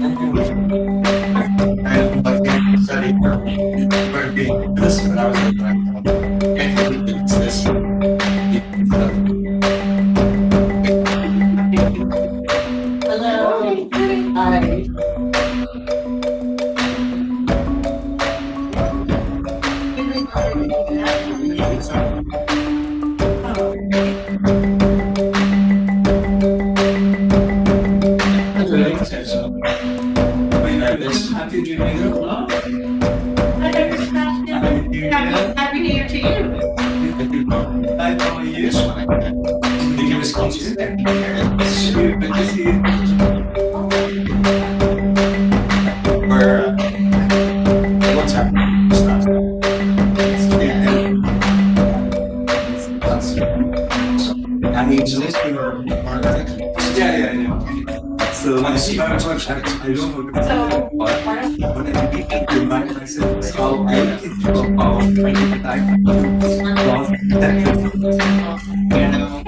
I studied for being this, and I was like, can't believe it's this. Hello. Hi. Happy New Year. Happy New Year to you. Hi, how are you? Did you miss culture? Miss you, good to see you. Or what's happening? Stuff. I mean, so this we were part of it. Yeah. So I see how much I don't know. So, But I need to remind myself how I think about power time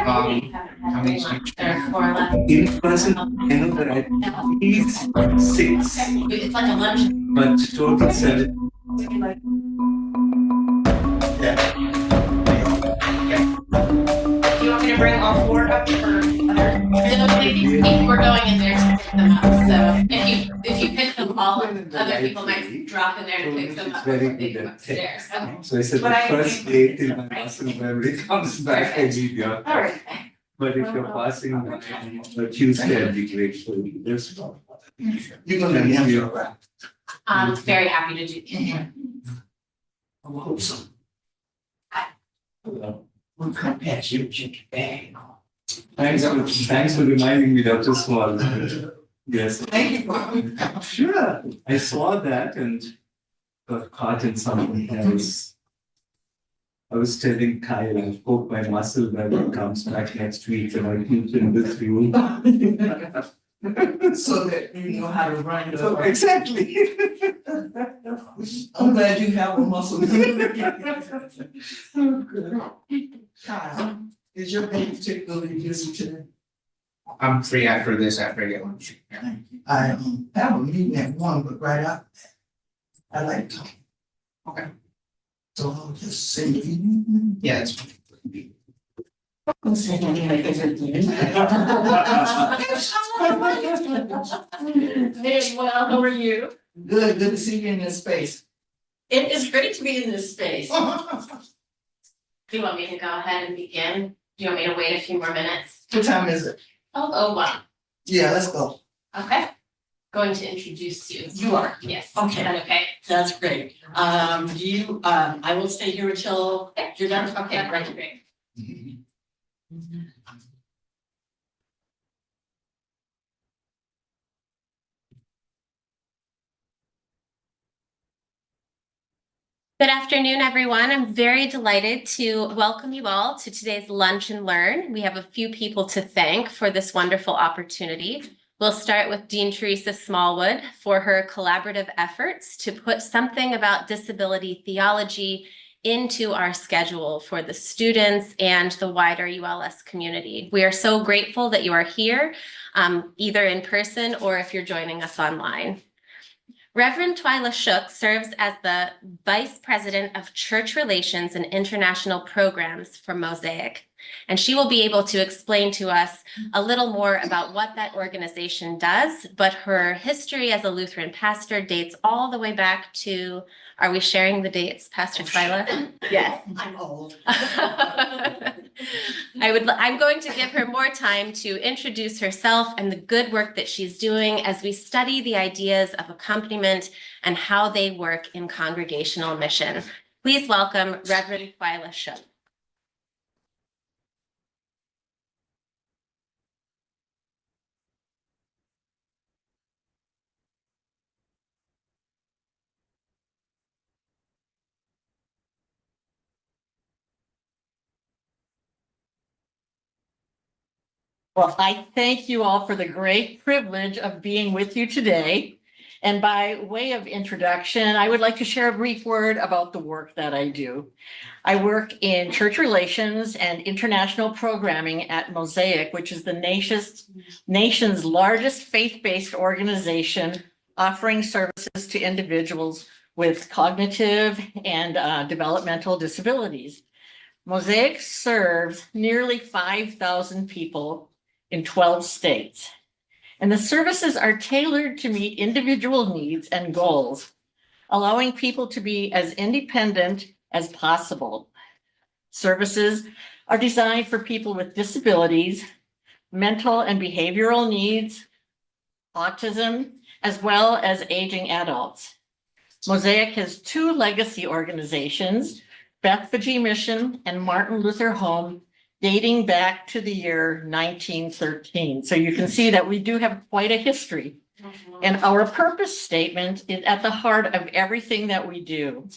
how many students? there are 4 left. In person, I know that at least 6, It's like a lunch. but total 7. Yeah. Do you want me to bring all 4 up for other? Maybe we're going in there to pick them up. So if you pick them all, other people might drop in there to pick them up before they come upstairs. Okay. So I said But the I- first day till my muscle memory comes back, I need your All right. But if you're passing on a Tuesday, I'd be grateful. This you're gonna have your. I'm very happy to do that. I hope so. We'll come past you, check your bag. Thanks for reminding me, Dr. Small. Yes. Thank you. Sure, I saw that and got caught in something else. I was telling Kyle, I hope my muscle memory comes back next week and I teach in this room. So that you know how to run So, the. exactly. I'm glad you have a muscle. Kyle, is your day particularly busy today? I'm free after this, after I get lunch. I have a meeting at 1, but right after that, I like talking. Okay. So I'll just say. Yeah, it's Hey, well, how are you? Good to see you in this space. It is great to be in this space. Do you want me to go ahead and begin? Do you want me to wait a few more minutes? What time is it? Oh, wow. Yeah, let's go. Okay. Going to introduce you. You are? Yes. Okay. Is that okay? That's great. I will stay here until you're done. Okay, great. Good afternoon, everyone. I'm very delighted to welcome you all to today's Lunch and Learn. We have a few people to thank for this wonderful opportunity. We'll start with Dean Teresa Smallwood for her collaborative efforts to put something about disability theology into our schedule for the students and the wider ULS community. We are so grateful that you are here, either in person or if you're joining us online. Reverend Twila Schock serves as the Vice President of Church Relations and International Programs for Mosaic, and she will be able to explain to us a little more about what that organization does, but her history as a Lutheran pastor dates all the way back to, are we sharing the dates, Pastor Twila? Yes. I'm old. I'm going to give her more time to introduce herself and the good work that she's doing as we study the ideas of accompaniment and how they work in congregational mission. Please welcome Reverend Twila Schock. Well, I thank you all for the great privilege of being with you today. And by way of introduction, I would like to share a brief word about the work that I do. I work in church relations and international programming at Mosaic, which is the nation's largest faith-based organization offering services to individuals with cognitive and developmental disabilities. Mosaic serves nearly 5,000 people in 12 states. And the services are tailored to meet individual needs and goals, allowing people to be as independent as possible. Services are designed for people with disabilities, mental and behavioral needs, autism, as well as aging adults. Mosaic has two legacy organizations, Bethpage Mission and Martin Luther Home, dating back to the year 1913. So you can see that we do have quite a history. And our purpose statement is at the heart of everything that we do.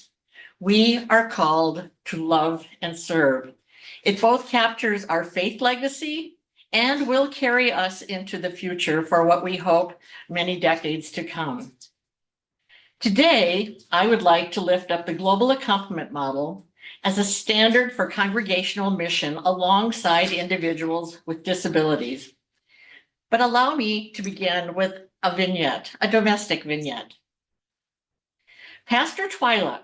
We are called to love and serve. It both captures our faith legacy and will carry us into the future for what we hope many decades to come. Today, I would like to lift up the global accompaniment model as a standard for congregational mission alongside individuals with disabilities. But allow me to begin with a vignette, a domestic vignette. Pastor Twila,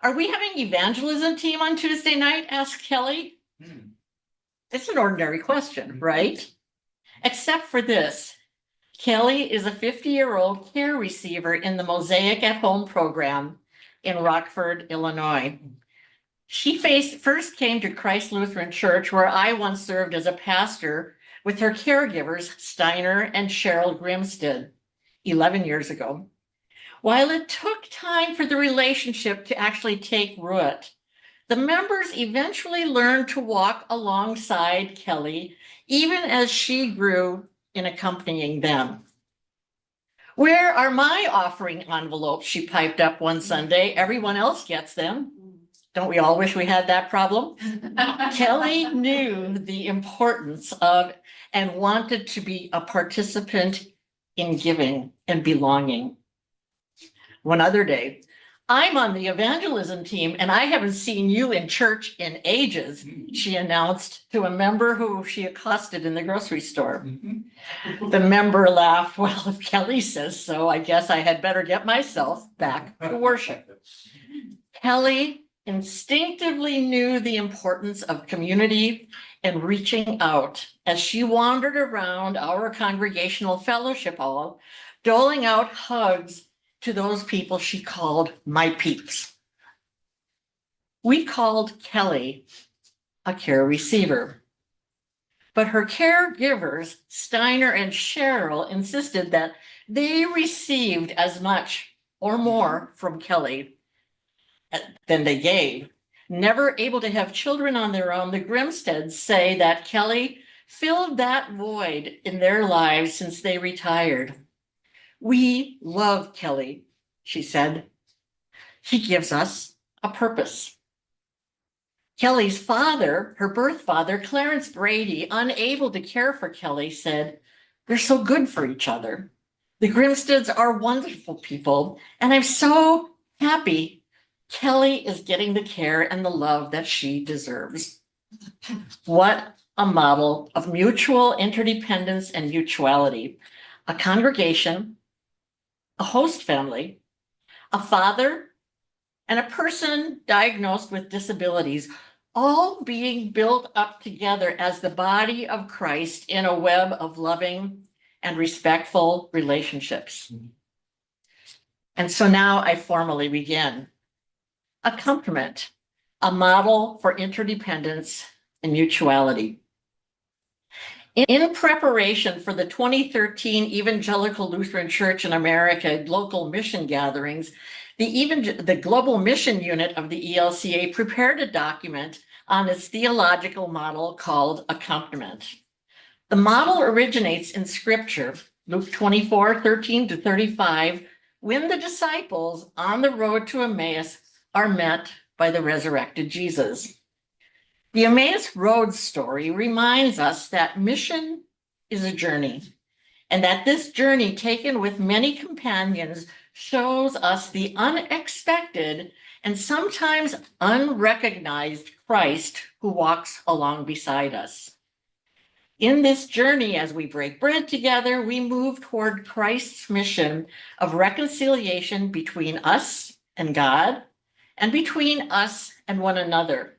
are we having evangelism team on Tuesday night? Asked Kelly. It's an ordinary question, right? Except for this. Kelly is a 50-year-old care receiver in the Mosaic at Home program in Rockford, Illinois. She first came to Christ Lutheran Church, where I once served as a pastor with her caregivers, Steiner and Cheryl Grimstead, 11 years ago. While it took time for the relationship to actually take root, the members eventually learned to walk alongside Kelly, even as she grew in accompanying them. Where are my offering envelopes? She piped up one Sunday. Everyone else gets them. Don't we all wish we had that problem? Kelly knew the importance of and wanted to be a participant in giving and belonging. One other day, I'm on the evangelism team and I haven't seen you in church in ages, she announced to a member who she accosted in the grocery store. The member laughed, well, if Kelly says so, I guess I had better get myself back to worship. Kelly instinctively knew the importance of community and reaching out as she wandered around our congregational fellowship hall, doling out hugs to those people she called my peeps. We called Kelly a care receiver, but her caregivers, Steiner and Cheryl, insisted that they received as much or more from Kelly than they gave. Never able to have children on their own, the Grimsteads say that Kelly filled that void in their lives since they retired. We love Kelly, she said. He gives us a purpose. Kelly's father, her birth father, Clarence Brady, unable to care for Kelly, said, "They're so good for each other. The Grimsteads are wonderful people, and I'm so happy Kelly is getting the care and the love that she deserves." What a model of mutual interdependence and mutuality. A congregation, a host family, a father, and a person diagnosed with disabilities, all being built up together as the body of Christ in a web of loving and respectful relationships. And so now I formally begin. Accompaniment, a model for interdependence and mutuality. In preparation for the 2013 Evangelical Lutheran Church in America local mission gatherings, the Global Mission Unit of the ELCA prepared a document on its theological model called Accompaniment. The model originates in Scripture, Luke 24:13-35, when the disciples on the road to Emmaus are met by the resurrected Jesus. The Emmaus Road story reminds us that mission is a journey, and that this journey taken with many companions shows us the unexpected and sometimes unrecognized Christ who walks along beside us. In this journey, as we break bread together, we move toward Christ's mission of reconciliation between us and God and between us and one another.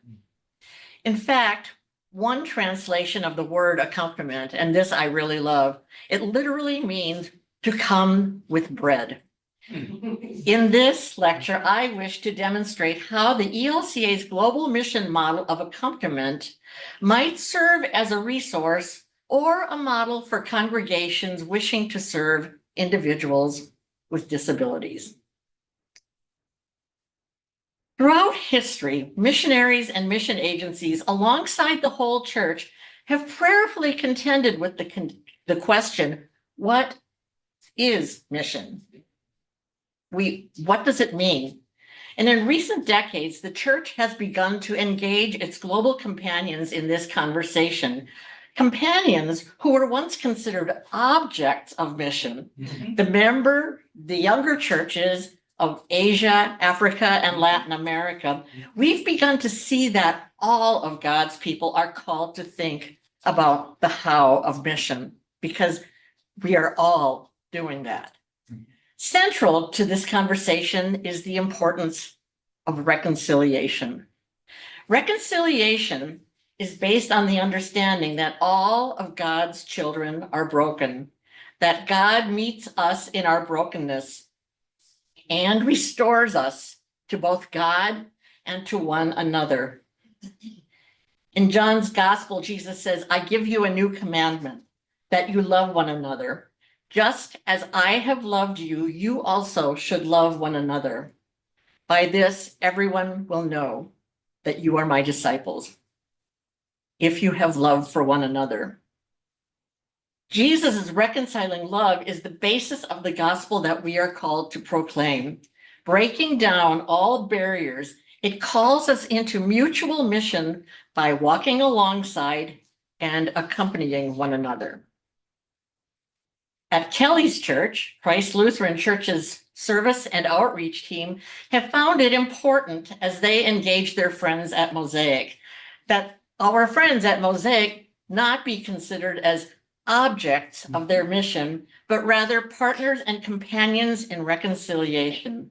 In fact, one translation of the word accompaniment, and this I really love, it literally means to come with bread. In this lecture, I wish to demonstrate how the ELCA's global mission model of accompaniment might serve as a resource or a model for congregations wishing to serve individuals with disabilities. Throughout history, missionaries and mission agencies alongside the whole church have prayerfully contended with the question, what is mission? What does it mean? And in recent decades, the church has begun to engage its global companions in this conversation. Companions who were once considered objects of mission. The younger churches of Asia, Africa, and Latin America, we've begun to see that all of God's people are called to think about the how of mission, because we are all doing that. Central to this conversation is the importance of reconciliation. Reconciliation is based on the understanding that all of God's children are broken, that God meets us in our brokenness and restores us to both God and to one another. In John's gospel, Jesus says, I give you a new commandment, that you love one another. Just as I have loved you, you also should love one another. By this, everyone will know that you are my disciples, if you have love for one another. Jesus' reconciling love is the basis of the gospel that we are called to proclaim. Breaking down all barriers, it calls us into mutual mission by walking alongside and accompanying one another. At Kelly's church, Christ Lutheran Church's service and outreach team have found it important as they engage their friends at Mosaic, that our friends at Mosaic not be considered as objects of their mission, but rather partners and companions in reconciliation.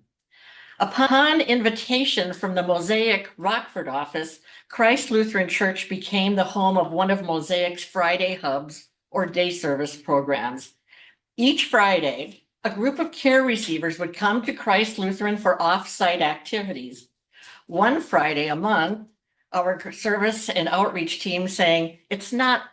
Upon invitation from the Mosaic Rockford office, Christ Lutheran Church became the home of one of Mosaic's Friday hubs or day service programs. Each Friday, a group of care receivers would come to Christ Lutheran for off-site activities. One Friday a month, our service and outreach team saying, it's not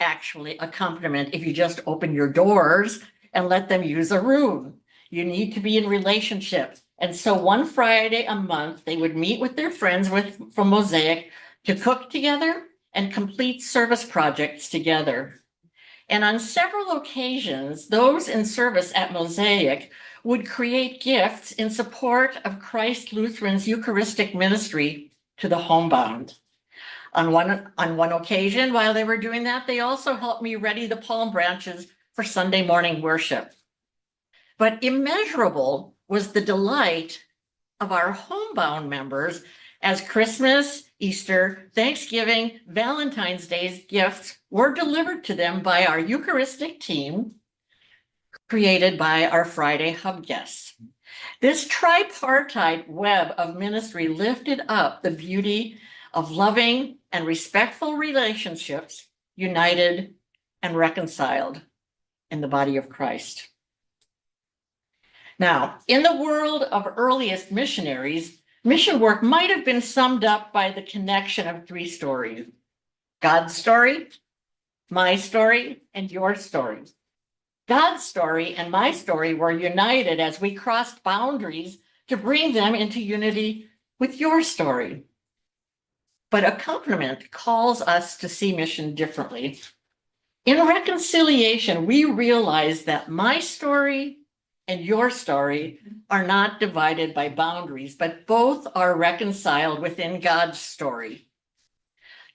actually accompaniment if you just open your doors and let them use a room. You need to be in relationship. And so one Friday a month, they would meet with their friends from Mosaic to cook together and complete service projects together. And on several occasions, those in service at Mosaic would create gifts in support of Christ Lutheran's Eucharistic ministry to the homebound. On one occasion, while they were doing that, they also helped me ready the palm branches for Sunday morning worship. But immeasurable was the delight of our homebound members as Christmas, Easter, Thanksgiving, Valentine's Day's gifts were delivered to them by our Eucharistic team, created by our Friday hub guests. This tripartite web of ministry lifted up the beauty of loving and respectful relationships, united and reconciled in the body of Christ. Now, in the world of earliest missionaries, mission work might have been summed up by the connection of three stories: God's story, my story, and your story. God's story and my story were united as we crossed boundaries to bring them into unity with your story. But accompaniment calls us to see mission differently. In reconciliation, we realize that my story and your story are not divided by boundaries, but both are reconciled within God's story.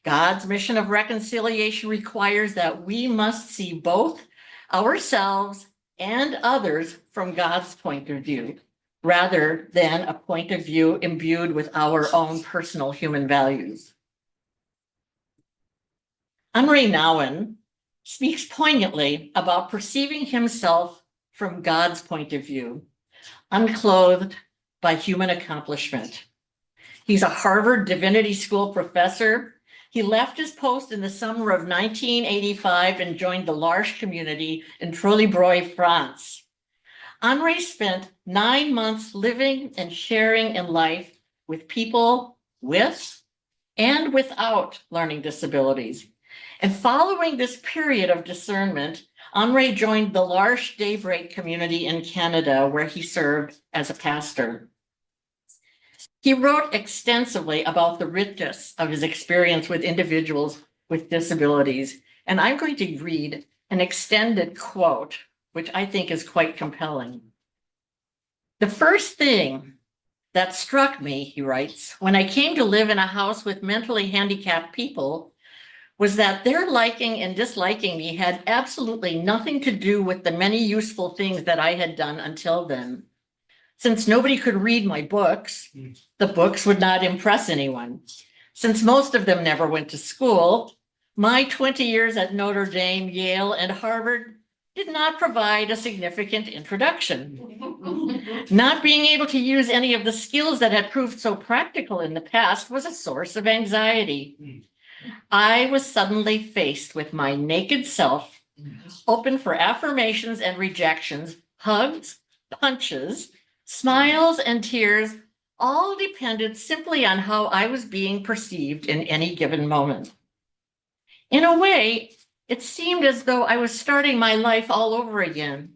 God's mission of reconciliation requires that we must see both ourselves and others from God's point of view, rather than a point of view imbued with our own personal human values. Henri Nouwen speaks poignantly about perceiving himself from God's point of view, unclothed by human accomplishment. He's a Harvard Divinity School professor. He left his post in the summer of 1985 and joined the L'Arche community in Trollibreuil, France. Henri spent 9 months living and sharing in life with people with and without learning disabilities. And following this period of discernment, Henri joined the L'Arche Daybreak community in Canada, where he served as a pastor. He wrote extensively about the richness of his experience with individuals with disabilities, and I'm going to read an extended quote, which I think is quite compelling. "The first thing that struck me," he writes, "when I came to live in a house with mentally handicapped people was that their liking and disliking me had absolutely nothing to do with the many useful things that I had done until then. Since nobody could read my books, the books would not impress anyone. Since most of them never went to school, my 20 years at Notre Dame, Yale, and Harvard did not provide a significant introduction. Not being able to use any of the skills that had proved so practical in the past was a source of anxiety. I was suddenly faced with my naked self, open for affirmations and rejections, hugs, punches, smiles, and tears, all depended simply on how I was being perceived in any given moment. In a way, it seemed as though I was starting my life all over again.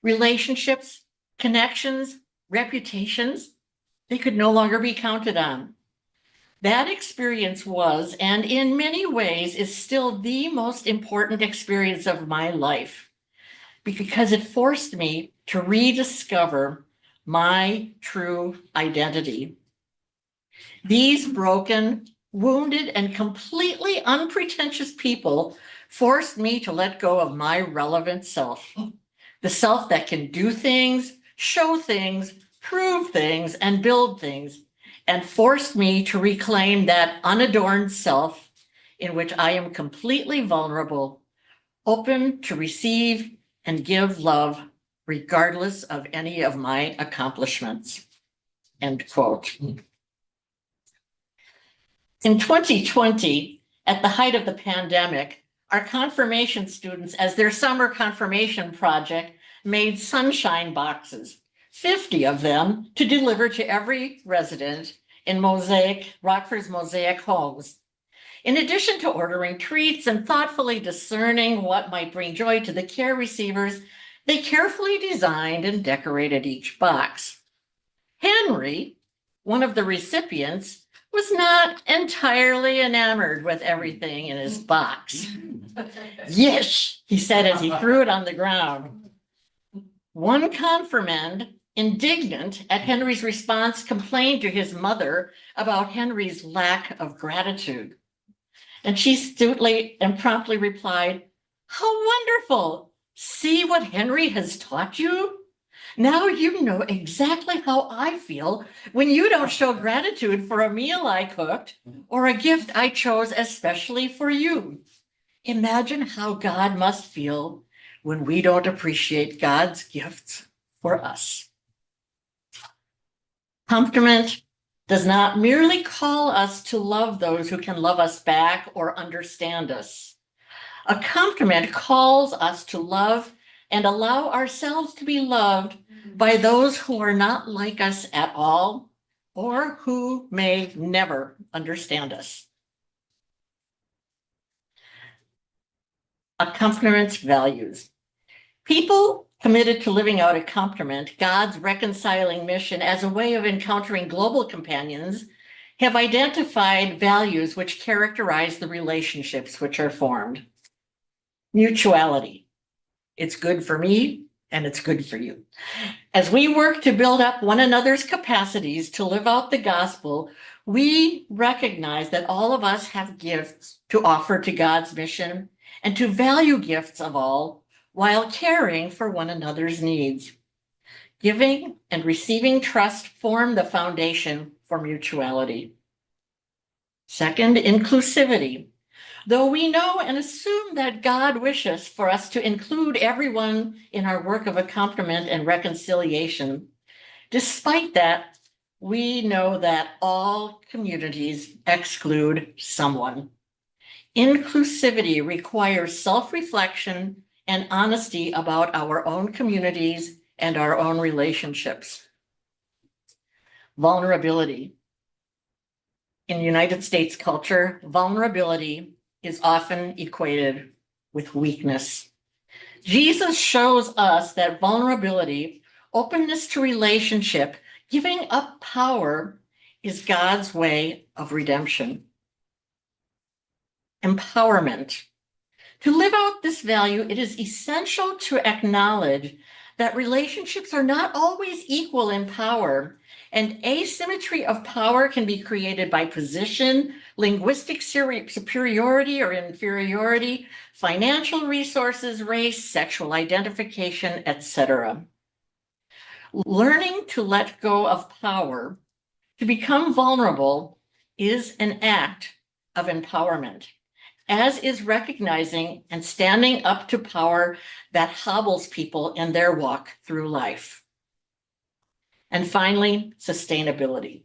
Relationships, connections, reputations, they could no longer be counted on. That experience was, and in many ways is still the most important experience of my life, because it forced me to rediscover my true identity. These broken, wounded, and completely unpretentious people forced me to let go of my relevant self, the self that can do things, show things, prove things, and build things, and forced me to reclaim that unadorned self in which I am completely vulnerable, open to receive and give love, regardless of any of my accomplishments." End quote. In 2020, at the height of the pandemic, our confirmation students, as their summer confirmation project, made sunshine boxes, 50 of them, to deliver to every resident in Mosaic, Rockford's Mosaic homes. In addition to ordering treats and thoughtfully discerning what might bring joy to the care receivers, they carefully designed and decorated each box. Henry, one of the recipients, was not entirely enamored with everything in his box. "Yes," he said as he threw it on the ground. One confirmand, indignant at Henry's response, complained to his mother about Henry's lack of gratitude. And she astutely and promptly replied, "How wonderful! See what Henry has taught you? Now you know exactly how I feel when you don't show gratitude for a meal I cooked or a gift I chose especially for you. Imagine how God must feel when we don't appreciate God's gifts for us." Accompaniment does not merely call us to love those who can love us back or understand us. Accompaniment calls us to love and allow ourselves to be loved by those who are not like us at all or who may never understand us. Accompaniment values. People committed to living out Accompaniment, God's reconciling mission as a way of encountering global companions, have identified values which characterize the relationships which are formed. Mutuality. It's good for me and it's good for you. As we work to build up one another's capacities to live out the gospel, we recognize that all of us have gifts to offer to God's mission and to value gifts of all while caring for one another's needs. Giving and receiving trust form the foundation for mutuality. Second, inclusivity. Though we know and assume that God wishes for us to include everyone in our work of accompaniment and reconciliation, despite that, we know that all communities exclude someone. Inclusivity requires self-reflection and honesty about our own communities and our own relationships. Vulnerability. In United States culture, vulnerability is often equated with weakness. Jesus shows us that vulnerability, openness to relationship, giving up power is God's way of redemption. Empowerment. To live out this value, it is essential to acknowledge that relationships are not always equal in power, and asymmetry of power can be created by position, linguistic superiority or inferiority, financial resources, race, sexual identification, etc. Learning to let go of power, to become vulnerable, is an act of empowerment, as is recognizing and standing up to power that hobbles people in their walk through life. And finally, sustainability.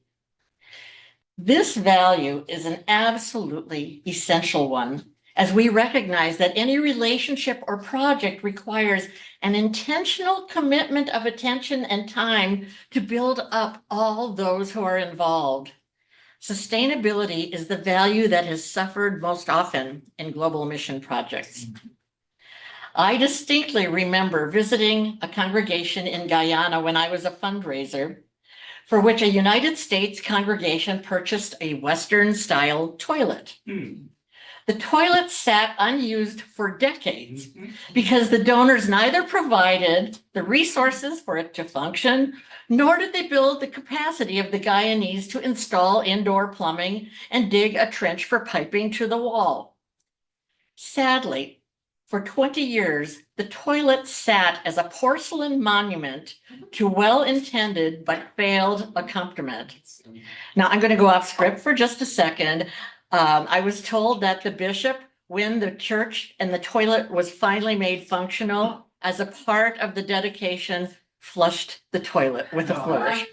This value is an absolutely essential one, as we recognize that any relationship or project requires an intentional commitment of attention and time to build up all those who are involved. Sustainability is the value that has suffered most often in global mission projects. I distinctly remember visiting a congregation in Guyana when I was a fundraiser, for which a United States congregation purchased a Western-style toilet. The toilet sat unused for decades because the donors neither provided the resources for it to function, nor did they build the capacity of the Guyanese to install indoor plumbing and dig a trench for piping to the wall. Sadly, for 20 years, the toilet sat as a porcelain monument to well-intended but failed accompaniment. Now, I'm going to go off script for just a second. I was told that the bishop, when the church and the toilet was finally made functional, as a part of the dedication, flushed the toilet with a flourish.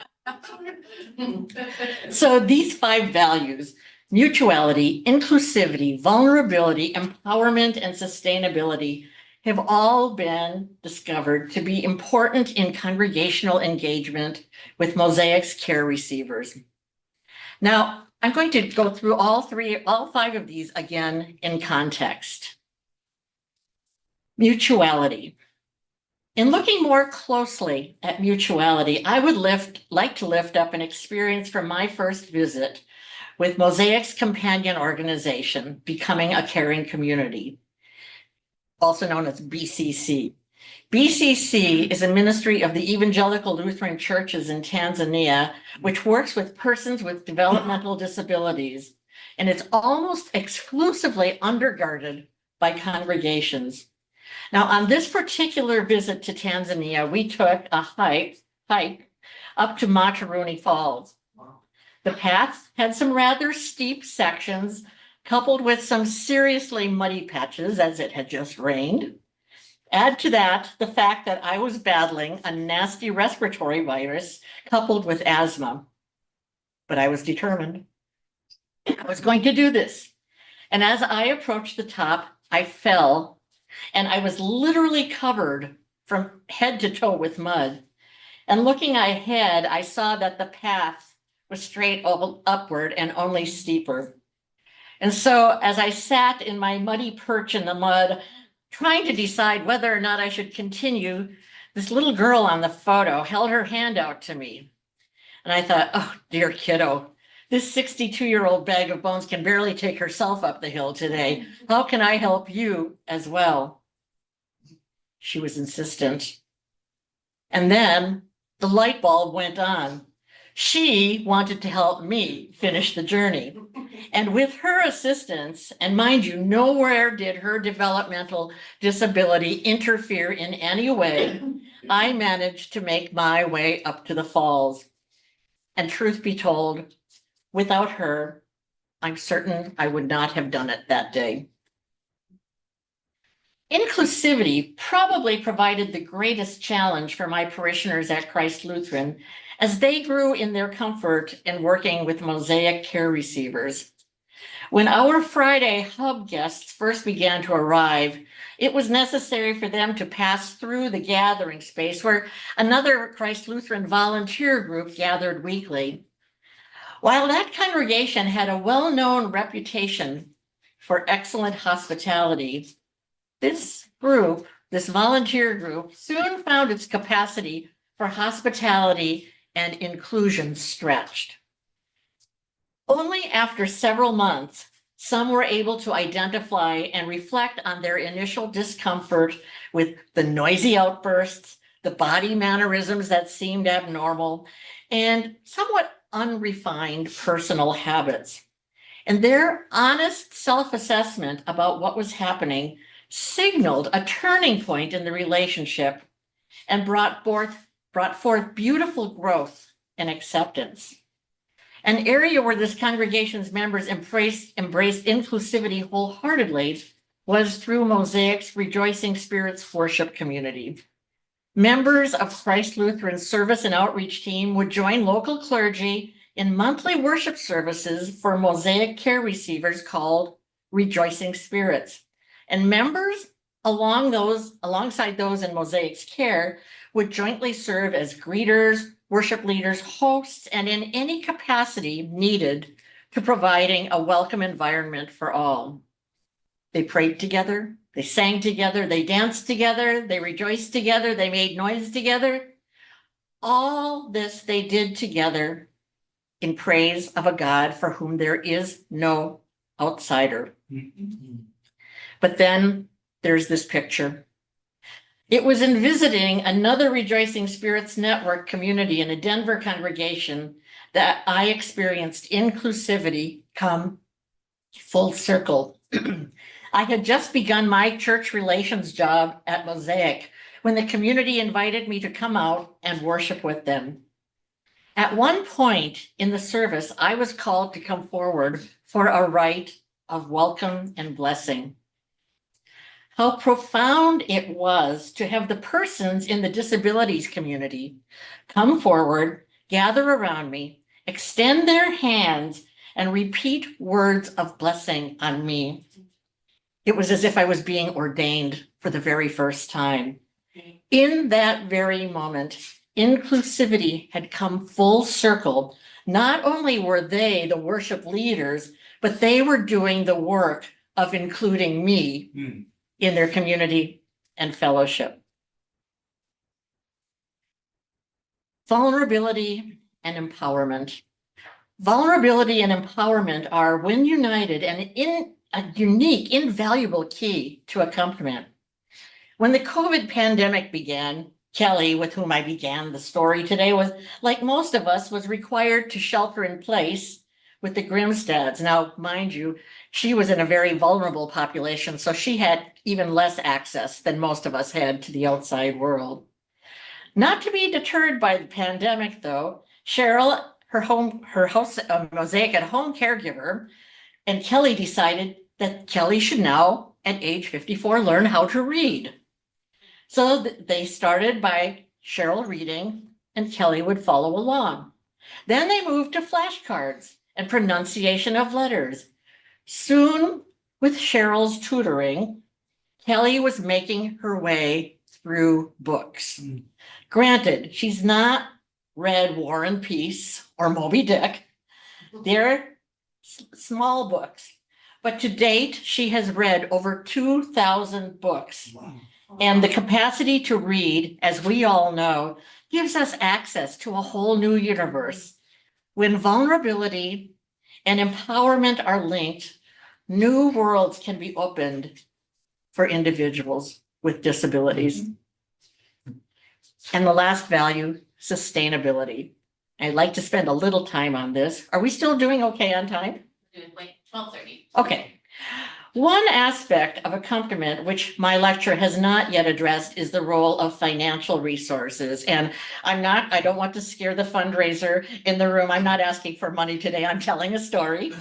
So these 5 values, mutuality, inclusivity, vulnerability, empowerment, and sustainability, have all been discovered to be important in congregational engagement with Mosaic's care receivers. Now, I'm going to go through all 5 of these again in context. Mutuality. In looking more closely at mutuality, I would like to lift up an experience from my first visit with Mosaic's companion organization, Becoming a Caring Community, also known as BCC. BCC is a ministry of the Evangelical Lutheran Churches in Tanzania, which works with persons with developmental disabilities, and it's almost exclusively undergirded by congregations. Now, on this particular visit to Tanzania, we took a hike up to Mataruni Falls. The path had some rather steep sections, coupled with some seriously muddy patches as it had just rained. Add to that the fact that I was battling a nasty respiratory virus coupled with asthma. But I was determined. I was going to do this. And as I approached the top, I fell, and I was literally covered from head to toe with mud. And looking ahead, I saw that the path was straight upward and only steeper. And so as I sat in my muddy perch in the mud, trying to decide whether or not I should continue, this little girl on the photo held her hand out to me. And I thought, oh, dear kiddo, this 62-year-old bag of bones can barely take herself up the hill today. How can I help you as well? She was insistent. And then the light bulb went on. She wanted to help me finish the journey. And with her assistance, and mind you, nowhere did her developmental disability interfere in any way, I managed to make my way up to the falls. And truth be told, without her, I'm certain I would not have done it that day. Inclusivity probably provided the greatest challenge for my parishioners at Christ Lutheran as they grew in their comfort in working with Mosaic care receivers. When our Friday hub guests first began to arrive, it was necessary for them to pass through the gathering space where another Christ Lutheran volunteer group gathered weekly. While that congregation had a well-known reputation for excellent hospitality, this volunteer group, soon found its capacity for hospitality and inclusion stretched. Only after several months, some were able to identify and reflect on their initial discomfort with the noisy outbursts, the body mannerisms that seemed abnormal, and somewhat unrefined personal habits. And their honest self-assessment about what was happening signaled a turning point in the relationship and brought forth beautiful growth and acceptance. An area where this congregation's members embraced inclusivity wholeheartedly was through Mosaic's Rejoicing Spirits worship community. Members of Christ Lutheran service and outreach team would join local clergy in monthly worship services for Mosaic care receivers called Rejoicing Spirits. And members alongside those in Mosaic's care would jointly serve as greeters, worship leaders, hosts, and in any capacity needed to providing a welcome environment for all. They prayed together, they sang together, they danced together, they rejoiced together, they made noise together. All this they did together in praise of a God for whom there is no outsider. But then there's this picture. It was in visiting another Rejoicing Spirits Network community in a Denver congregation that I experienced inclusivity come full circle. I had just begun my church relations job at Mosaic when the community invited me to come out and worship with them. At one point in the service, I was called to come forward for a rite of welcome and blessing. How profound it was to have the persons in the disabilities community come forward, gather around me, extend their hands, and repeat words of blessing on me. It was as if I was being ordained for the very first time. In that very moment, inclusivity had come full circle. Not only were they the worship leaders, but they were doing the work of including me in their community and fellowship. Vulnerability and empowerment. Vulnerability and empowerment are, when united, and in a unique, invaluable key to accompaniment. When the COVID pandemic began, Kelly, with whom I began the story today, was, like most of us, was required to shelter in place with the Grimstads. Now, mind you, she was in a very vulnerable population, so she had even less access than most of us had to the outside world. Not to be deterred by the pandemic, though, Cheryl, her host, Mosaic at home caregiver, and Kelly decided that Kelly should now, at age 54, learn how to read. So they started by Cheryl reading, and Kelly would follow along. Then they moved to flashcards and pronunciation of letters. Soon, with Cheryl's tutoring, Kelly was making her way through books. Granted, she's not read War and Peace or Moby Dick. They're small books. But to date, she has read over 2,000 books. And the capacity to read, as we all know, gives us access to a whole new universe. When vulnerability and empowerment are linked, new worlds can be opened for individuals with disabilities. And the last value, sustainability. I'd like to spend a little time on this. Are we still doing okay on time? Doing like 12:30. Okay. One aspect of accompaniment, which my lecture has not yet addressed, is the role of financial resources. And I don't want to scare the fundraiser in the room. I'm not asking for money today. I'm telling a story.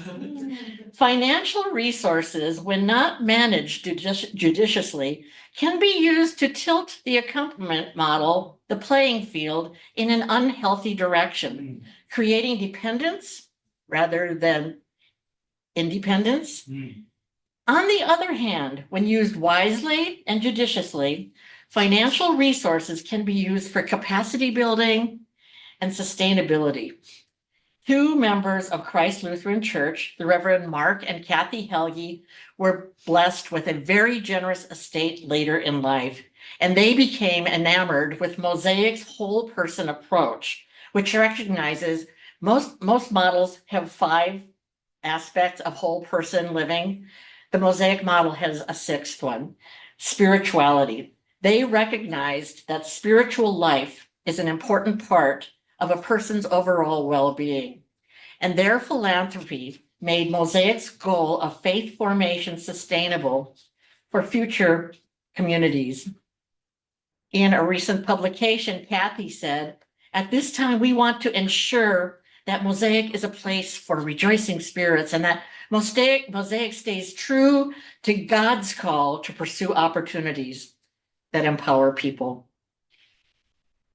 Financial resources, when not managed judiciously, can be used to tilt the accompaniment model, the playing field, in an unhealthy direction, creating dependence rather than independence. On the other hand, when used wisely and judiciously, financial resources can be used for capacity building and sustainability. Two members of Christ Lutheran Church, the Reverend Mark and Kathy Helge, were blessed with a very generous estate later in life, and they became enamored with Mosaic's whole person approach, which recognizes most models have 5 aspects of whole person living. The Mosaic model has a 6th one, spirituality. They recognized that spiritual life is an important part of a person's overall well-being. And their philanthropy made Mosaic's goal of faith formation sustainable for future communities. In a recent publication, Kathy said, "At this time, we want to ensure that Mosaic is a place for rejoicing spirits and that Mosaic stays true to God's call to pursue opportunities that empower people."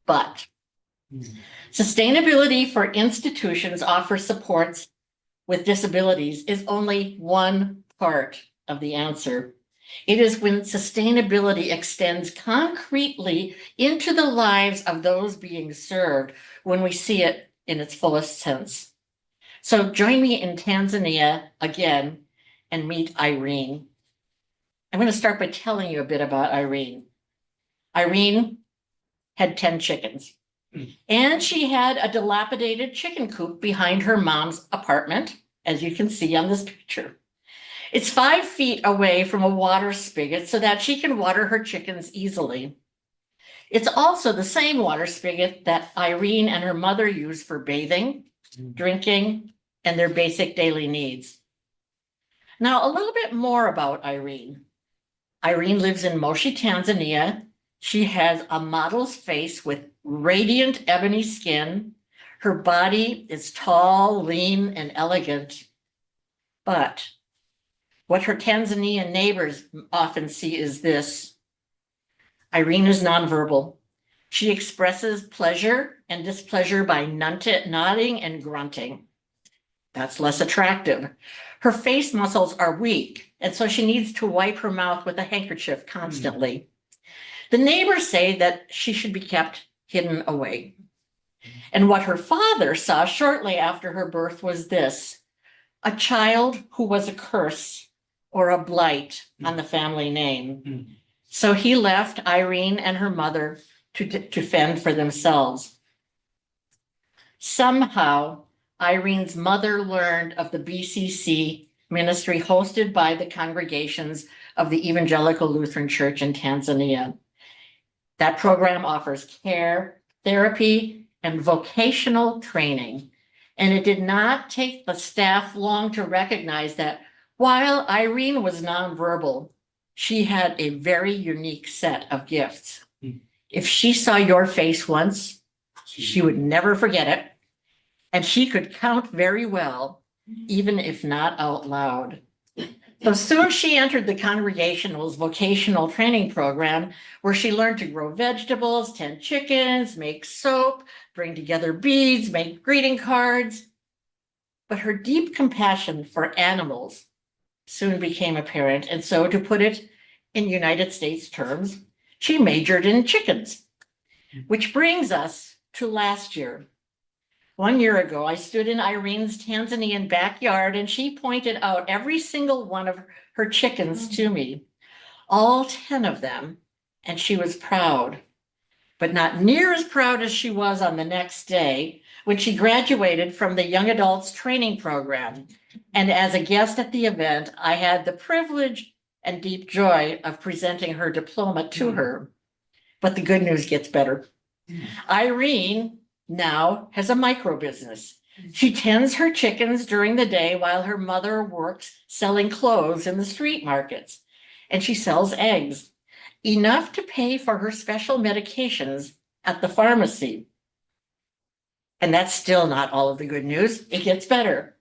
But sustainability for institutions offers supports with disabilities is only one part of the answer. It is when sustainability extends concretely into the lives of those being served when we see it in its fullest sense. So join me in Tanzania again and meet Irene. I'm going to start by telling you a bit about Irene. Irene had 10 chickens, and she had a dilapidated chicken coop behind her mom's apartment, as you can see on this picture. It's 5 feet away from a water spigot so that she can water her chickens easily. It's also the same water spigot that Irene and her mother use for bathing, drinking, and their basic daily needs. Now, a little bit more about Irene. Irene lives in Moshi, Tanzania. She has a model's face with radiant ebony skin. Her body is tall, lean, and elegant. But what her Tanzanian neighbors often see is this. Irene is nonverbal. She expresses pleasure and displeasure by nodding and grunting. That's less attractive. Her face muscles are weak, and so she needs to wipe her mouth with a handkerchief constantly. The neighbors say that she should be kept hidden away. And what her father saw shortly after her birth was this: a child who was a curse or a blight on the family name. So he left Irene and her mother to fend for themselves. Somehow, Irene's mother learned of the BCC ministry hosted by the congregations of the Evangelical Lutheran Church in Tanzania. That program offers care, therapy, and vocational training. And it did not take the staff long to recognize that while Irene was nonverbal, she had a very unique set of gifts. If she saw your face once, she would never forget it. And she could count very well, even if not out loud. So soon she entered the Congregational's vocational training program, where she learned to grow vegetables, tend chickens, make soap, bring together beads, make greeting cards. But her deep compassion for animals soon became apparent. And so, to put it in United States terms, she majored in chickens, which brings us to last year. 1 year ago, I stood in Irene's Tanzanian backyard and she pointed out every single one of her chickens to me, all 10 of them, and she was proud, but not near as proud as she was on the next day when she graduated from the Young Adults Training Program. And as a guest at the event, I had the privilege and deep joy of presenting her diploma to her. But the good news gets better. Irene now has a micro business. She tends her chickens during the day while her mother works selling clothes in the street markets. And she sells eggs, enough to pay for her special medications at the pharmacy. And that's still not all of the good news. It gets better.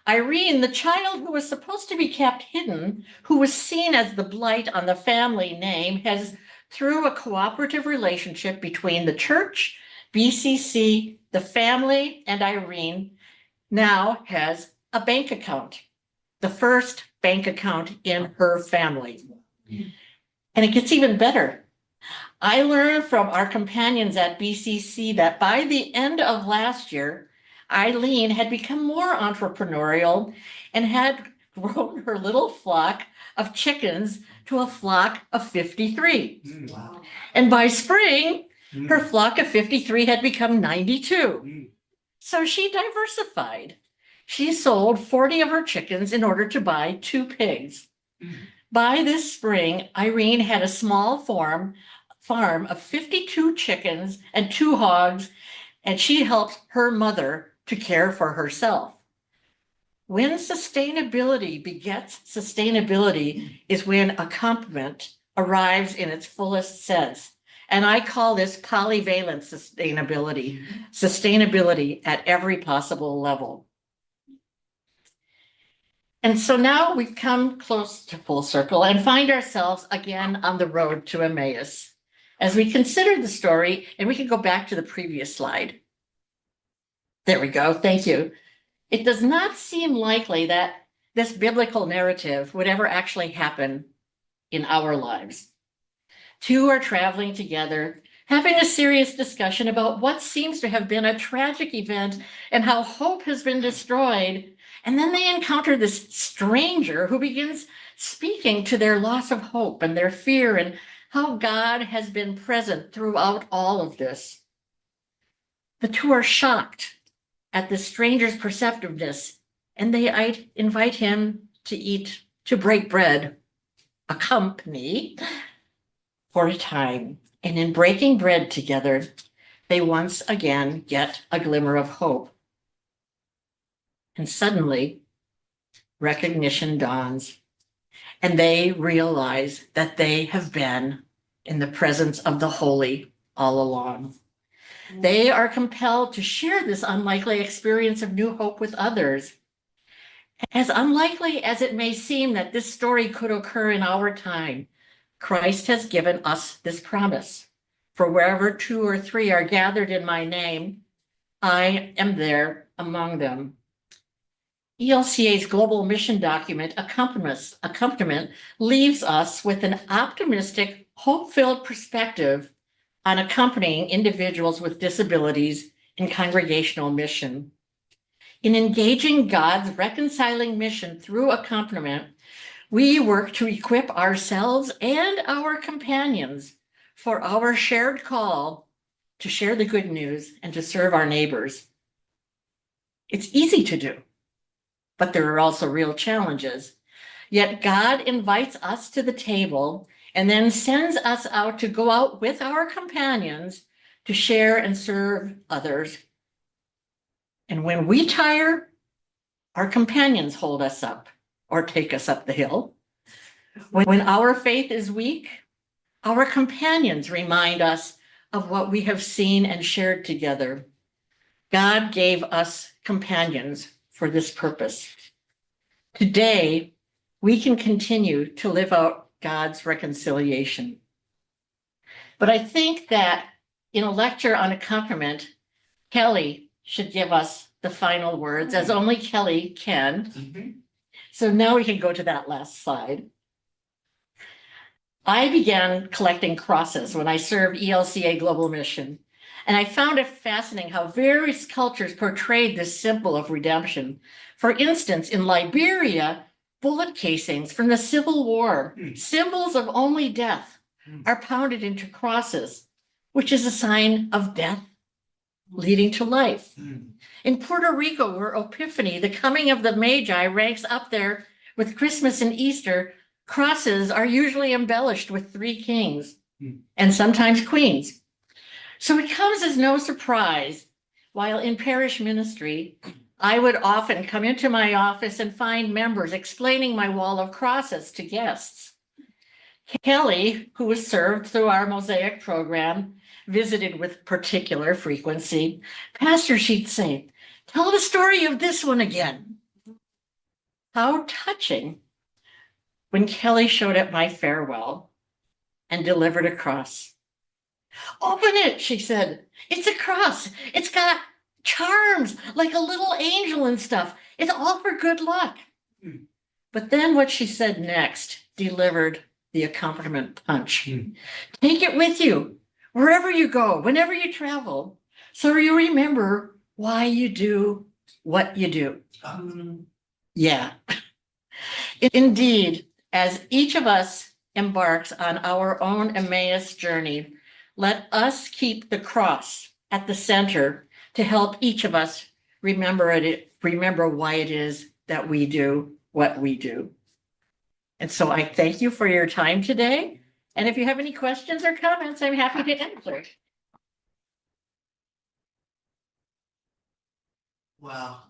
Irene, the child who was supposed to be kept hidden, who was seen as the blight on the family name, has, through a cooperative relationship between the church, BCC, the family, and Irene, now has a bank account, the first bank account in her family. And it gets even better. I learned from our companions at BCC that by the end of last year, Eileen had become more entrepreneurial and had grown her little flock of chickens to a flock of 53. Wow. And by spring, her flock of 53 had become 92. Mm. So she diversified. She sold 40 of her chickens in order to buy 2 pigs. Mm. By this spring, Irene had a small farm of 52 chickens and 2 hogs, and she helped her mother to care for herself. When sustainability begets sustainability is when accompaniment arrives in its fullest sense. And I call this polyvalent sustainability, sustainability at every possible level. And so now we've come close to full circle and find ourselves again on the road to Emmaus. As we consider the story, and we can go back to the previous slide. There we go, thank you. It does not seem likely that this biblical narrative would ever actually happen in our lives. 2 are traveling together, having a serious discussion about what seems to have been a tragic event and how hope has been destroyed. And then they encounter this stranger who begins speaking to their loss of hope and their fear and how God has been present throughout all of this. The 2 are shocked at the stranger's perceptiveness, and they invite him to break bread, accompany for a time. And in breaking bread together, they once again get a glimmer of hope. And suddenly, recognition dawns, and they realize that they have been in the presence of the holy all along. They are compelled to share this unlikely experience of new hope with others. As unlikely as it may seem that this story could occur in our time, Christ has given us this promise. For wherever 2 or 3 are gathered in my name, I am there among them. ELCA's global mission document, Accompaniment, leaves us with an optimistic, hope-filled perspective on accompanying individuals with disabilities in congregational mission. In engaging God's reconciling mission through accompaniment, we work to equip ourselves and our companions for our shared call to share the good news and to serve our neighbors. It's easy to do, but there are also real challenges. Yet God invites us to the table and then sends us out to go out with our companions to share and serve others. And when we tire, our companions hold us up or take us up the hill. When our faith is weak, our companions remind us of what we have seen and shared together. God gave us companions for this purpose. Today, we can continue to live out God's reconciliation. But I think that in a lecture on accompaniment, Kelly should give us the final words, as only Kelly can. So now we can go to that last slide. I began collecting crosses when I served ELCA Global Mission, and I found it fascinating how various cultures portrayed this symbol of redemption. For instance, in Liberia, bullet casings from the Civil War, symbols of only death, are pounded into crosses, which is a sign of death leading to life. In Puerto Rico, where Epiphany, the coming of the Magi, ranks up there with Christmas and Easter, crosses are usually embellished with 3 kings and sometimes queens. So it comes as no surprise while in parish ministry, I would often come into my office and find members explaining my wall of crosses to guests. Kelly, who was served through our Mosaic program, visited with particular frequency. Pastor, she'd say, "Tell the story of this one again." How touching when Kelly showed at my farewell and delivered a cross. "Open it," she said. "It's a cross. It's got charms like a little angel and stuff. It's all for good luck." But then what she said next delivered the accompaniment punch. "Take it with you wherever you go, whenever you travel, so you remember why you do what you do." Yeah. Indeed, as each of us embarks on our own Emmaus journey, let us keep the cross at the center to help each of us remember why it is that we do what we do. And so I thank you for your time today. And if you have any questions or comments, I'm happy to answer. Wow.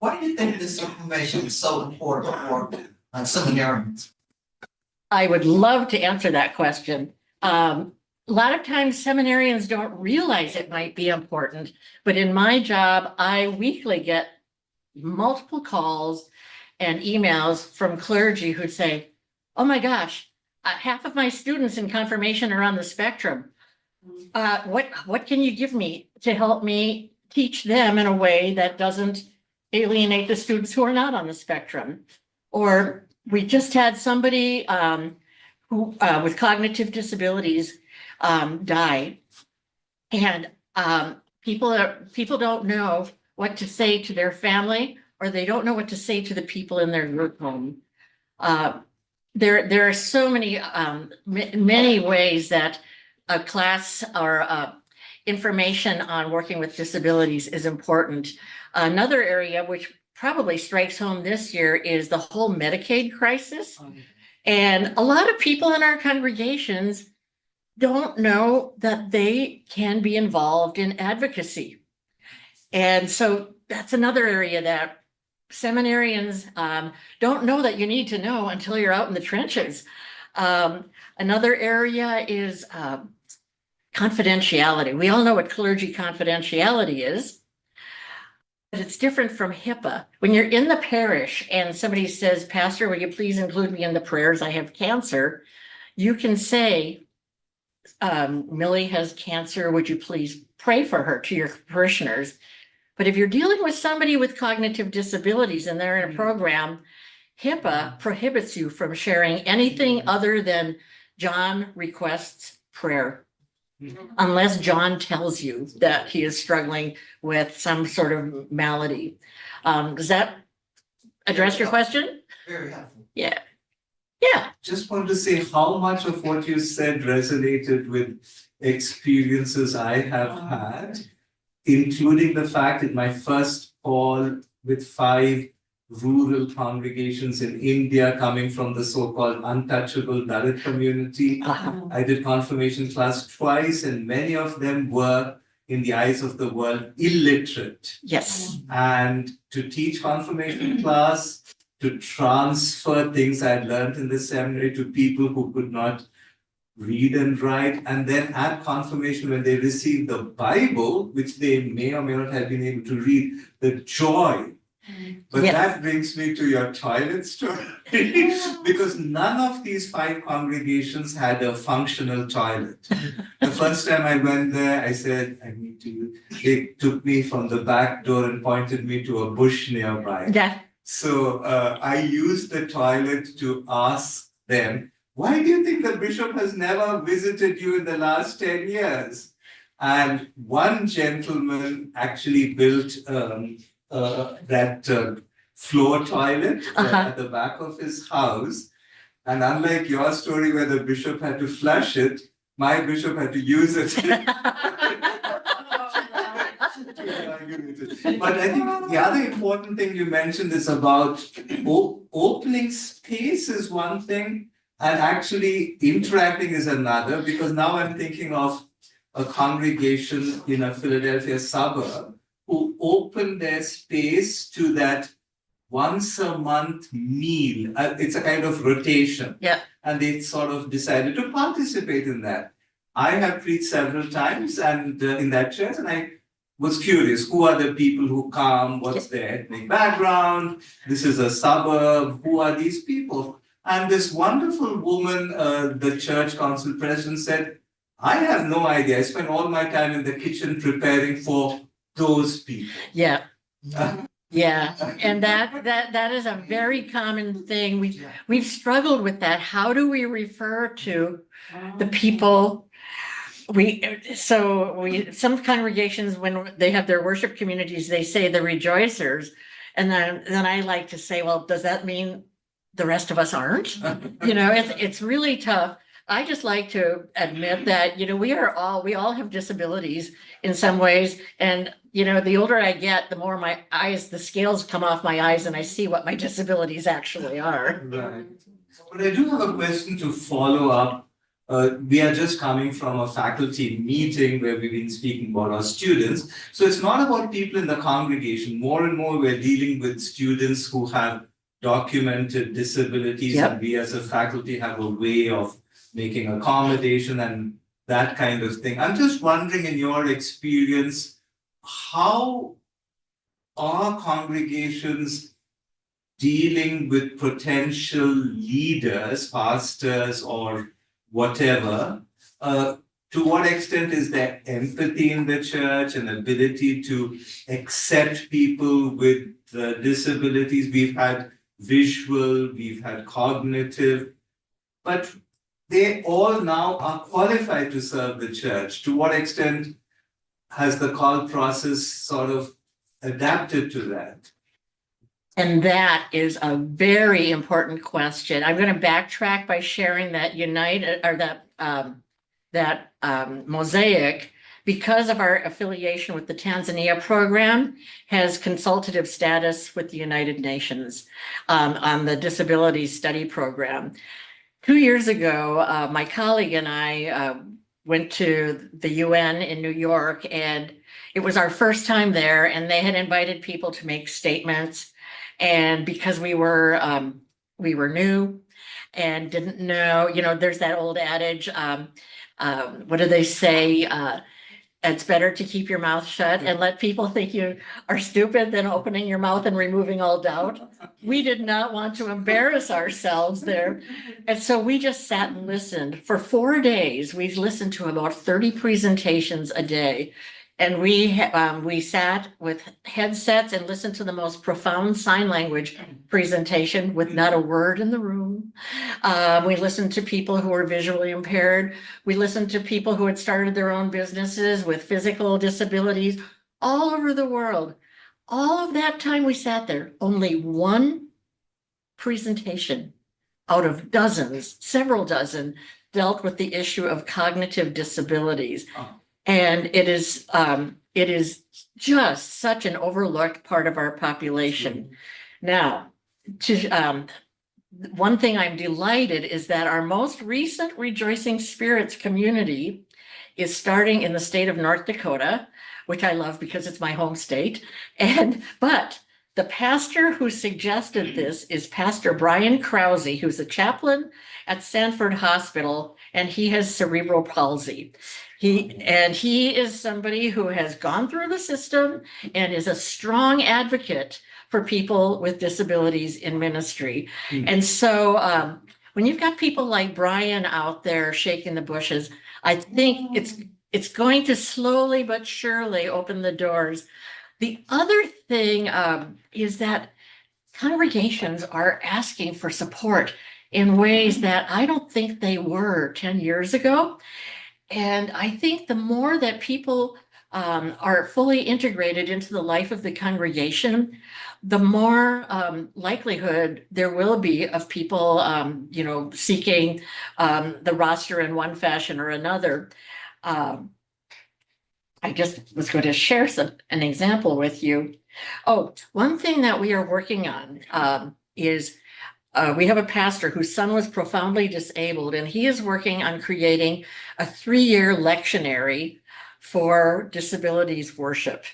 Why do you think this information is so important for seminarians? I would love to answer that question. A lot of times seminarians don't realize it might be important, but in my job, I weekly get multiple calls and emails from clergy who say, "Oh my gosh, half of my students in confirmation are on the spectrum. What can you give me to help me teach them in a way that doesn't alienate the students who are not on the spectrum?" Or we just had somebody who with cognitive disabilities die, and people don't know what to say to their family, or they don't know what to say to the people in their group home. There are so many ways that a class or information on working with disabilities is important. Another area which probably strikes home this year is the whole Medicaid crisis. And a lot of people in our congregations don't know that they can be involved in advocacy. And so that's another area that seminarians don't know that you need to know until you're out in the trenches. Another area is confidentiality. We all know what clergy confidentiality is, but it's different from HIPAA. When you're in the parish and somebody says, "Pastor, will you please include me in the prayers? I have cancer." You can say, "Millie has cancer. Would you please pray for her," to your parishioners. But if you're dealing with somebody with cognitive disabilities and they're in a program, HIPAA prohibits you from sharing anything other than John requests prayer, unless John tells you that he is struggling with some sort of malady. Does that address your question? Very helpful. Yeah. Just want to say how much of what you said resonated with experiences I have had, including the fact that my first call with 5 rural congregations in India coming from the so-called untouchable Dalit community. I did confirmation class twice, and many of them were, in the eyes of the world, illiterate. Yes. And to teach confirmation class, to transfer things I had learned in the seminary to people who could not read and write, and then at confirmation, when they received the Bible, which they may or may not have been able to read, the joy. But Yes. that brings me to your toilet story, because none of these 5 congregations had a functional toilet. The first time I went there, I said, "I need to." They took me from the back door and pointed me to a bush nearby. Yeah. So I used the toilet to ask them, "Why do you think the bishop has never visited you in the last 10 years? And one gentleman actually built that floor toilet at the back of his house. And unlike your story where the bishop had to flush it, my bishop had to use it. But I think the other important thing you mentioned is about opening space is one thing, and actually interacting is another, because now I'm thinking of a congregation in a Philadelphia suburb who opened their space to that once a month meal. It's a kind of rotation. Yeah. And they sort of decided to participate in that. I have preached several times and in that church, and I was curious, who are the people who come? What's their ethnic background? This is a suburb. Who are these people? And this wonderful woman, the church council president, said, I have no idea. I spend all my time in the kitchen preparing for those people. Yeah. Yeah, and that is a very common thing. We've struggled with that. How do we refer to the people? Some congregations, when they have their worship communities, they say the rejoicers. And then I like to say, well, does that mean the rest of us aren't? You know, it's really tough. I just like to admit that, you know, we all have disabilities in some ways. And, you know, the older I get, the more the scales come off my eyes and I see what my disabilities actually are. Right. But I do have a question to follow up. We are just coming from a faculty meeting where we've been speaking about our students. So it's not about people in the congregation. More and more, we're dealing with students who have documented disabilities. Yep. And we as a faculty have a way of making accommodation and that kind of thing. I'm just wondering, in your experience, how are congregations dealing with potential leaders, pastors, or whatever? To what extent is there empathy in the church and ability to accept people with disabilities? We've had visual, we've had cognitive, but they all now are qualified to serve the church. To what extent has the call process sort of adapted to that? And that is a very important question. I'm going to backtrack by sharing that Mosaic, because of our affiliation with the Tanzania program, has consultative status with the United Nations on the Disabilities Study Program. 2 years ago, my colleague and I went to the UN in New York, and it was our first time there, and they had invited people to make statements. And because we were new and didn't know, you know, there's that old adage, what do they say? It's better to keep your mouth shut and let people think you are stupid than opening your mouth and removing all doubt. We did not want to embarrass ourselves there. And so we just sat and listened. For 4 days, we listened to about 30 presentations a day. And we sat with headsets and listened to the most profound sign language presentation with not a word in the room. We listened to people who were visually impaired. We listened to people who had started their own businesses with physical disabilities all over the world. All of that time we sat there, only one presentation out of dozens, several dozen, dealt with the issue of cognitive disabilities. And it is just such an overlooked part of our population. Now, one thing I'm delighted is that our most recent Rejoicing Spirits community is starting in the state of North Dakota, which I love because it's my home state. But the pastor who suggested this is Pastor Brian Krause, who's a chaplain at Sanford Hospital, and he has cerebral palsy. He is somebody who has gone through the system and is a strong advocate for people with disabilities in ministry. And so when you've got people like Brian out there shaking the bushes, I think it's going to slowly but surely open the doors. The other thing is that congregations are asking for support in ways that I don't think they were 10 years ago. And I think the more that people are fully integrated into the life of the congregation, the more likelihood there will be of people, seeking the roster in one fashion or another. I just was going to share an example with you. Oh, one thing that we are working on is we have a pastor whose son was profoundly disabled, and he is working on creating a 3-year lectionary for disabilities worship.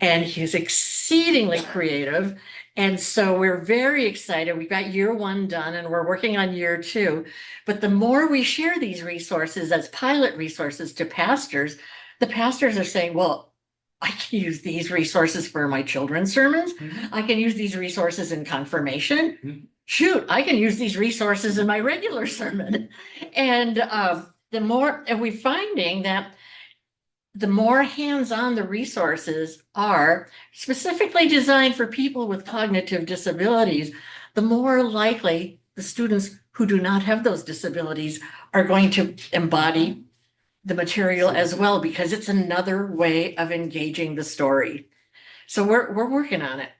And he's exceedingly creative. And so we're very excited. We've got year one done and we're working on year two. But the more we share these resources as pilot resources to pastors, the pastors are saying, well, I can use these resources for my children's sermons. I can use these resources in confirmation. Shoot, I can use these resources in my regular sermon. And we're finding that the more hands-on the resources are specifically designed for people with cognitive disabilities, the more likely the students who do not have those disabilities are going to embody the material as well, because it's another way of engaging the story. So we're working on it.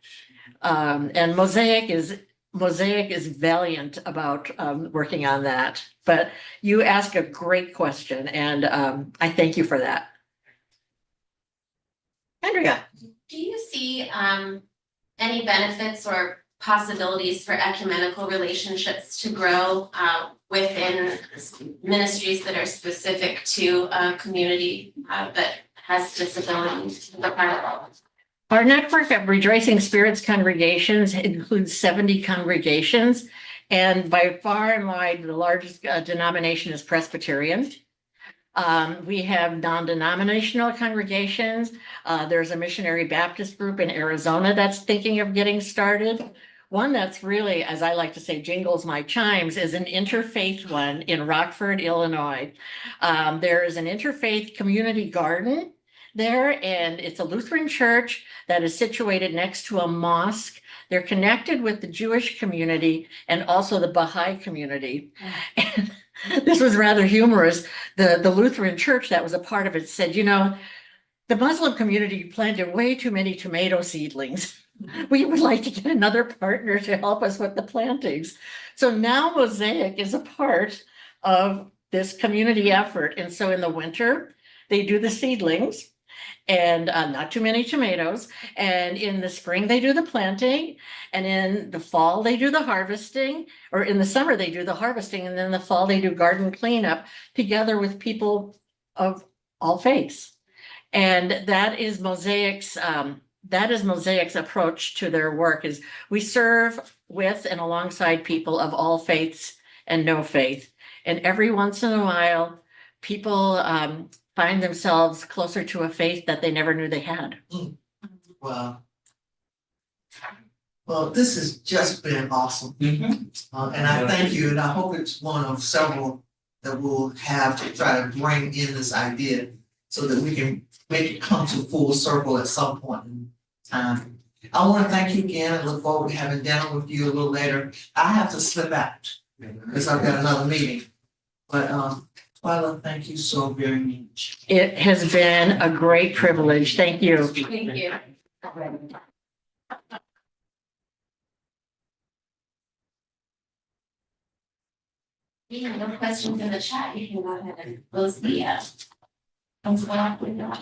And Mosaic is valiant about working on that. But you ask a great question, and I thank you for that. Andrea. Do you see any benefits or possibilities for ecumenical relationships to grow within ministries that are specific to a community that has disabilities? Our network of Rejoicing Spirits congregations includes 70 congregations, and by far and wide, the largest denomination is Presbyterian. We have non-denominational congregations. There's a missionary Baptist group in Arizona that's thinking of getting started. One that's really, as I like to say, jingles my chimes, is an interfaith one in Rockford, Illinois. There is an interfaith community garden there, and it's a Lutheran church that is situated next to a mosque. They're connected with the Jewish community and also the Baha'i community. And this was rather humorous. The Lutheran church that was a part of it said, you know, the Muslim community planted way too many tomato seedlings. We would like to get another partner to help us with the plantings. So now Mosaic is a part of this community effort. And so in the winter, they do the seedlings and not too many tomatoes. And in the spring, they do the planting. And in the fall, they do the harvesting. Or in the summer, they do the harvesting. And then in the fall, they do garden cleanup together with people of all faiths. And that is Mosaic's approach to their work. Is we serve with and alongside people of all faiths and no faith. And every once in a while, people find themselves closer to a faith that they never knew they had. Wow. Well, this has just been awesome. And I thank you, and I hope it's one of several that we'll have to try to bring in this idea so that we can make it come to full circle at some point in time. I want to thank you again and look forward to having dinner with you a little later. I have to slip out because I've got another meeting. But Twila, thank you so very much. It has been a great privilege. Thank you. Thank you. We have no questions in the chat. You can go ahead and close the window.